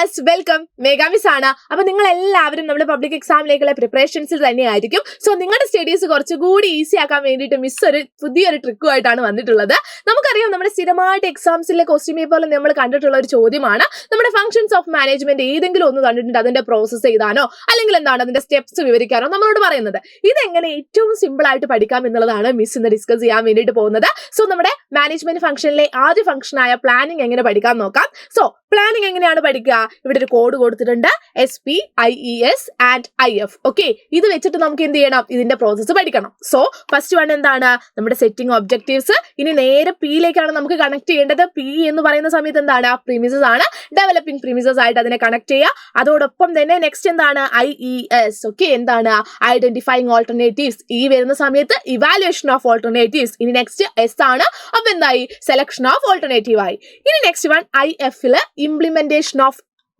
Viewers, welcome. മേഘാമിസ് ആണ്. അപ്പൊ നിങ്ങൾ എല്ലാവരും നമ്മുടെ പബ്ലിക് എക്സാമിലേക്കുള്ള പ്രിപ്പറേഷൻസിൽ തന്നെയായിരിക്കും. സോ നിങ്ങളുടെ സ്റ്റഡീസ് കുറച്ചുകൂടി ഈസി ആക്കാൻ വേണ്ടിയിട്ട് മിസ് ഒരു പുതിയൊരു ട്രിക്കുമായിട്ടാണ് വന്നിട്ടുള്ളത്. നമുക്കറിയാം, നമ്മുടെ സ്ഥിരമായിട്ട് എക്സാംസിലെ ക്വസ്റ്റ്യൻ പേപ്പറിൽ നമ്മൾ കണ്ടിട്ടുള്ള ഒരു ചോദ്യമാണ്, നമ്മുടെ ഫംഗ്ഷൻസ് ഓഫ് മാനേജ്മെന്റ് ഏതെങ്കിലും ഒന്ന് കണ്ടിട്ടുണ്ട് അതിന്റെ പ്രോസസ് ചെയ്താനോ അല്ലെങ്കിൽ എന്താണ് അതിന്റെ സ്റ്റെപ്സ് വിവരിക്കാനോ നമ്മളോട് പറയുന്നത്. ഇതെങ്ങനെ ഏറ്റവും സിമ്പിൾ ആയിട്ട് പഠിക്കാം എന്നുള്ളതാണ് മിസ് ഇന്ന് ഡിസ്കസ് ചെയ്യാൻ വേണ്ടിയിട്ട് പോകുന്നത്. സോ നമ്മുടെ മാനേജ്മെന്റ് ഫംഗ്ഷനിലെ ആദ്യ ഫംഗ്ഷനായ പ്ലാനിങ് എങ്ങനെ പഠിക്കാൻ നോക്കാം. സോ പ്ലാനിങ് എങ്ങനെയാണ് പഠിക്കുക? ഇവിടെ ഒരു കോഡ് കൊടുത്തിട്ടുണ്ട്, SPIES and IF. ഓക്കെ, ഇത് വെച്ചിട്ട് നമുക്ക് എന്ത് ചെയ്യണം? ഇതിന്റെ പ്രോസസ്സ് പഠിക്കണം. സോ ഫസ്റ്റ് വൺ എന്താണ്? നമ്മുടെ സെറ്റിംഗ് ഒബ്ജക്റ്റീവ്സ്. ഇനി നേരെ പിയിലേക്കാണ് നമുക്ക് കണക്ട് ചെയ്യേണ്ടത്. പി എന്ന് പറയുന്ന സമയത്ത് എന്താണ്? പ്രീമിസസ് ആണ്. ഡെവലപ്പിംഗ് പ്രീമിസസ് ആയിട്ട് അതിനെ കണക്ട് ചെയ്യുക. അതോടൊപ്പം തന്നെ നെക്സ്റ്റ് എന്താണ്? IES. ഓക്കെ, എന്താണ്? Identifying alternatives. ഈ വരുന്ന സമയത്ത് ഇവാലുവേഷൻ ഓഫ് ഓൾട്ടർനേറ്റീവ്സ്. ഇനി നെക്സ്റ്റ് S ആണ്. അപ്പൊ എന്തായി? സെലക്ഷൻ ഓഫ് ഓൾട്ടർനേറ്റീവ് ആയി. ഇനി നെക്സ്റ്റ് വൺ IF-ല് ഇംപ്ലിമെന്റേഷൻ ഓഫ്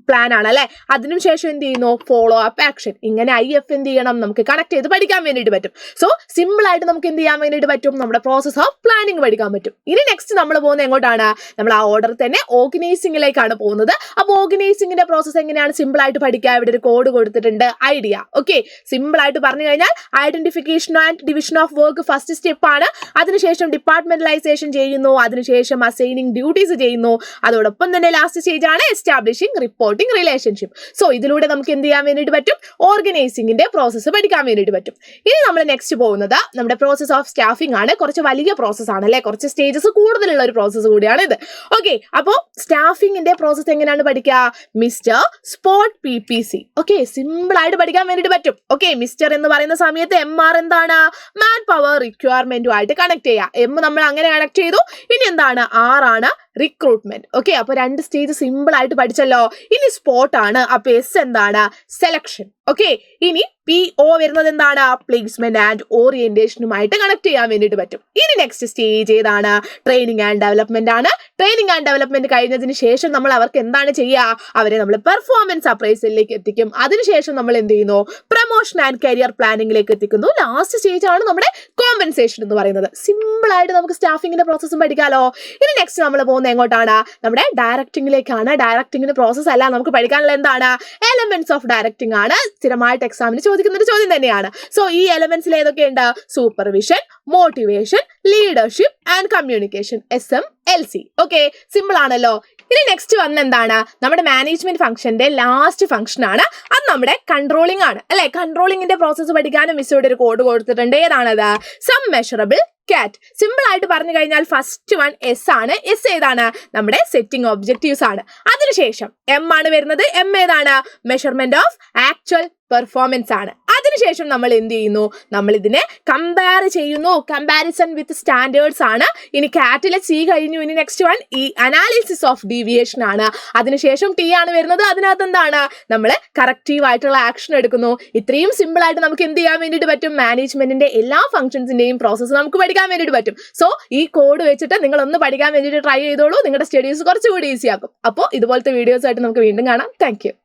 പ്ലാൻ ആണ് അല്ലെ. അതിനുശേഷം എന്ത് ചെയ്യുന്നു? Follow up action. ഇങ്ങനെ IF എന്ത് ചെയ്യണം? നമുക്ക് കണക്ട് ചെയ്ത് പഠിക്കാൻ വേണ്ടിയിട്ട് പറ്റും. സോ സിമ്പിൾ ആയിട്ട് നമുക്ക് എന്ത് ചെയ്യാൻ വേണ്ടിയിട്ട് പറ്റും? നമ്മുടെ പ്രോസസ് ഓഫ് പ്ലാനിങ് പഠിക്കാൻ പറ്റും. ഇനി നെക്സ്റ്റ് നമ്മൾ പോകുന്നത് എങ്ങോട്ടാണ്? നമ്മൾ ആ ഓർഡർ തന്നെ ഓർഗനൈസിംഗിലേക്കാണ് പോകുന്നത്. അപ്പോൾ ഓർഗനൈസിംഗിന്റെ പ്രോസസ് എങ്ങനെയാണ് സിമ്പിൾ ആയിട്ട് പഠിക്കുക? ഇവിടെ ഒരു കോഡ് കൊടുത്തിട്ടുണ്ട്, ഐഡിയ. ഓക്കെ, സിമ്പിൾ ആയിട്ട് പറഞ്ഞു കഴിഞ്ഞാൽ identification and division of work first step ആണ്. അതിനുശേഷം ഡിപ്പാർട്ട്മെന്റലൈസേഷൻ ചെയ്യുന്നു, അതിനുശേഷം അസൈനിങ് ഡ്യൂട്ടീസ് ചെയ്യുന്നു, അതോടൊപ്പം തന്നെ ലാസ്റ്റ് സ്റ്റേജ് ആണ് എസ്റ്റാബ്ലിഷിംഗ് റിപ്പോർട്ടിംഗ് റിലേഷൻഷിപ്പ്. സോ ഇതിലൂടെ നമുക്ക് എന്ത് ചെയ്യാൻ വേണ്ടിയിട്ട് പറ്റും? ഓർഗനൈസിംഗിന്റെ പ്രോസസ്സ് പഠിക്കാൻ വേണ്ടിയിട്ട് പറ്റും. ഇനി നമ്മൾ നെക്സ്റ്റ് പോകുന്നത് നമ്മുടെ പ്രോസസ് ഓഫ് സ്റ്റാഫിംഗ് ആണ്. കുറച്ച് വലിയ പ്രോസസ് ആണ് അല്ലെ, കുറച്ച് സ്റ്റേജസ് കൂടുതലുള്ള ഒരു പ്രോസസ്സ് കൂടിയാണ് ഇത്. ഓക്കെ, അപ്പോൾ സ്റ്റാഫിംഗിന്റെ പ്രോസസ്സ് എങ്ങനെയാണ് പഠിക്കുക? Mister spot PPC. Okay, simple ആയിട്ട് പഠിക്കാൻ വേണ്ടിയിട്ട് പറ്റും. ഓക്കെ, മിസ്റ്റർ എന്ന് പറയുന്ന സമയത്ത് MR എന്താണ്? മാൻ പവർ റിക്വയർമെന്റുമായിട്ട് കണക്ട് ചെയ്യുക. M നമ്മൾ അങ്ങനെ കണക്ട് ചെയ്തു. ഇനി എന്താണ്? R ആണ് റിക്രൂട്ട്മെന്റ്. ഓക്കെ, അപ്പൊ രണ്ട് സ്റ്റേജ് സിമ്പിൾ ആയിട്ട് പഠിച്ചല്ലോ. ഇനി സ്പോട്ട് ആണ്. അപ്പൊ S എന്താണ്? സെലക്ഷൻ. ഓക്കെ, ഇനി PO വരുന്നത് എന്താണ്? പ്ലേസ്മെന്റ് ആൻഡ് ഓറിയന്റേഷനുമായിട്ട് കണക്ട് ചെയ്യാൻ വേണ്ടിയിട്ട് പറ്റും. ഇനി നെക്സ്റ്റ് സ്റ്റേജ് ഏതാണ്? ട്രെയിനിങ് ആൻഡ് ഡെവലപ്മെന്റ് ആണ്. ട്രെയിനിങ് ആൻഡ് ഡെവലപ്മെന്റ് കഴിഞ്ഞതിന് ശേഷം നമ്മൾ അവർക്ക് എന്താണ് ചെയ്യുക? അവരെ നമ്മൾ പെർഫോമൻസ് അപ്രൈസലിലേക്ക് എത്തിക്കും. അതിനുശേഷം നമ്മൾ എന്ത് ചെയ്യുന്നു? പ്രൊമോഷൻ ആൻഡ് കരിയർ പ്ലാനിങ്ങിലേക്ക് എത്തിക്കുന്നു. ലാസ്റ്റ് സ്റ്റേജ് ആണ് നമ്മുടെ കോമ്പൻസേഷൻ എന്ന് പറയുന്നത്. സിമ്പിൾ ആയിട്ട് നമുക്ക് സ്റ്റാഫിംഗിന്റെ പ്രോസസ്സും പഠിക്കാമല്ലോ. ഇനി നെക്സ്റ്റ് നമ്മൾ പോകുന്നത് എങ്ങോട്ടാണ്? നമ്മുടെ ഡയറക്ടിംഗിലേക്കാണ്. ഡയറക്ടിംഗിന്റെ പ്രോസസ്സ് അല്ല നമുക്ക് പഠിക്കാനുള്ള എന്താണ്? എലമെന്റ്സ് ഓഫ് ഡയറക്ടിംഗ് ആണ്. സ്ഥിരമായിട്ട് എക്സാമിന് ചോദിക്കുന്ന ഒരു ചോദ്യം തന്നെയാണ്. സോ ഈ എലമെന്റ്സിൽ ഏതൊക്കെയുണ്ട്? Supervision, motivation, leadership and communication, SMLC. Okay, simple ആണല്ലോ. ഇനി നെക്സ്റ്റ് വന്ന എന്താണ്? നമ്മുടെ മാനേജ്മെന്റ് ഫംഗ്ഷന്റെ ലാസ്റ്റ് ഫംഗ്ഷൻ ആണ്. അത് നമ്മുടെ കൺട്രോളിംഗ് ആണ് അല്ലെ. കൺട്രോളിംഗിന്റെ പ്രോസസ്സ് പഠിക്കാനും മിസ്സോടെ ഒരു കോഡ് കൊടുത്തിട്ടുണ്ട്. ഏതാണത്? സം മെഷറബിൾ കാറ്റ്. സിമ്പിൾ ആയിട്ട് പറഞ്ഞു കഴിഞ്ഞാൽ ഫസ്റ്റ് വൺ S ആണ്. S ഏതാണ്? നമ്മുടെ സെറ്റിംഗ് ഒബ്ജക്റ്റീവ്സ് ആണ്. അതിനുശേഷം M ആണ് വരുന്നത്. M ഏതാണ്? മെഷർമെന്റ് ഓഫ് ആക്ച്വൽ പെർഫോമൻസ് ആണ്. അതിനുശേഷം നമ്മൾ എന്ത് ചെയ്യുന്നു? നമ്മൾ ഇതിനെ കമ്പയർ ചെയ്യുന്നു. കമ്പാരിസൺ വിത്ത് സ്റ്റാൻഡേർഡ്സ് ആണ്. ഇനി കാറ്റിലെ C കഴിഞ്ഞു. ഇനി നെക്സ്റ്റ് വൺ ഈ അനാലിസിസ് ഓഫ് ഡീവിയേഷൻ ആണ്. അതിനുശേഷം T ആണ് വരുന്നത്. അതിനകത്ത് എന്താണ്? നമ്മൾ കറക്റ്റീവ് ആയിട്ടുള്ള ആക്ഷൻ എടുക്കുന്നു. ഇത്രയും സിമ്പിൾ ആയിട്ട് നമുക്ക് എന്ത് ചെയ്യാൻ വേണ്ടിയിട്ട് പറ്റും? മാനേജ്മെന്റിന്റെ എല്ലാ ഫംഗ്ഷൻസിന്റെയും പ്രോസസ്സ് നമുക്ക് പഠിക്കാൻ വേണ്ടിയിട്ട് പറ്റും. സോ ഈ കോഡ് വെച്ചിട്ട് നിങ്ങൾ ഒന്ന് പഠിക്കാൻ വേണ്ടിയിട്ട് ട്രൈ ചെയ്തോളൂ. നിങ്ങളുടെ സ്റ്റഡീസ് കുറച്ചുകൂടി ഈസി ആക്കും. അപ്പോൾ ഇതുപോലത്തെ വീഡിയോസ് ആയിട്ട് നമുക്ക് വീണ്ടും കാണാം. Thank you.